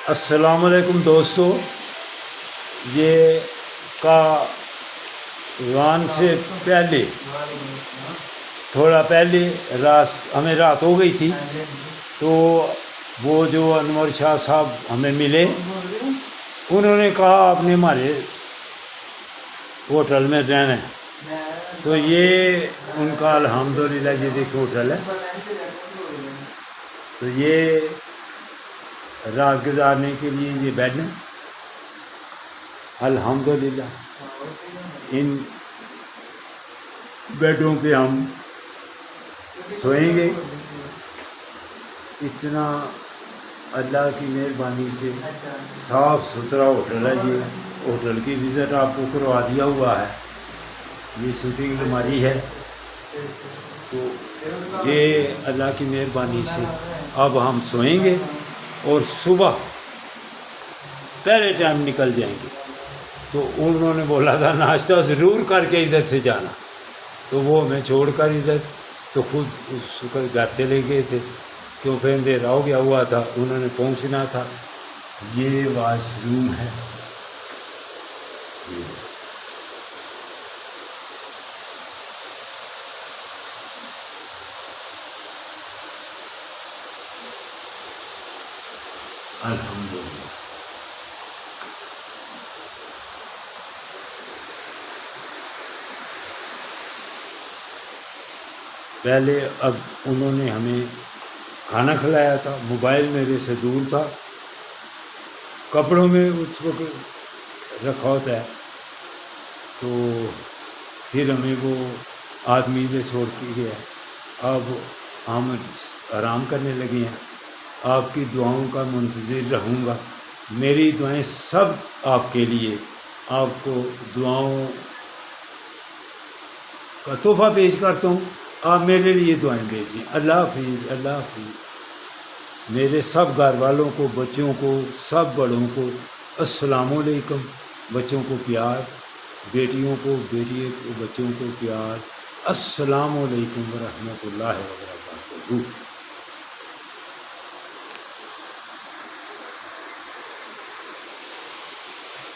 السلام علیکم دوستو، یہ کاروان سے پہلے تھوڑا پہلے ہمیں رات ہو گئی تھی، تو وہ جو انور شاہ صاحب ہمیں ملے، انہوں نے کہا آپ نے ہمارے ہوٹل میں رہنا ہے۔ تو یہ ان کا الحمدللہ یہ دیکھو ہوٹل ہے، تو یہ رات گزارنے کے لیے یہ بیڈ ہے۔ الحمدللہ ان بیڈوں پہ ہم سوئیں گے۔ اتنا اللہ کی مہربانی سے صاف ستھرا ہوٹل ہے۔ یہ ہوٹل کی وزٹ آپ کو کروا دیا ہوا ہے۔ یہ شوٹنگ الماری ہے، تو یہ اللہ کی مہربانی سے اب ہم سوئیں گے اور صبح پہلے ٹائم نکل جائیں گے۔ تو انہوں نے بولا تھا ناشتہ ضرور کر کے ادھر سے جانا، تو وہ ہمیں چھوڑ کر ادھر تو خود اس گھر چلے گئے تھے، کیونکہ اندھیرا ہو گیا ہوا تھا، انہوں نے پہنچنا تھا۔ یہ واش روم ہے۔ الحمدللہ پہلے اب انہوں نے ہمیں کھانا کھلایا تھا، موبائل میرے سے دور تھا، کپڑوں میں اس وقت رکھا ہوتا ہے، تو پھر ہمیں وہ آدمی نے چھوڑ کے گیا۔ اب ہم آرام کرنے لگے ہیں۔ آپ کی دعاؤں کا منتظر رہوں گا۔ میری دعائیں سب آپ کے لیے، آپ کو دعاؤں کا تحفہ پیش کرتا ہوں، آپ میرے لیے دعائیں بھیجیں۔ اللہ حافظ، اللہ حافظ۔ میرے سب گھر والوں کو، بچوں کو، سب بڑوں کو السلام علیکم۔ بچوں کو پیار، بیٹیوں کو، بچوں کو پیار۔ السلام علیکم ورحمۃ اللہ وبرکاتہ۔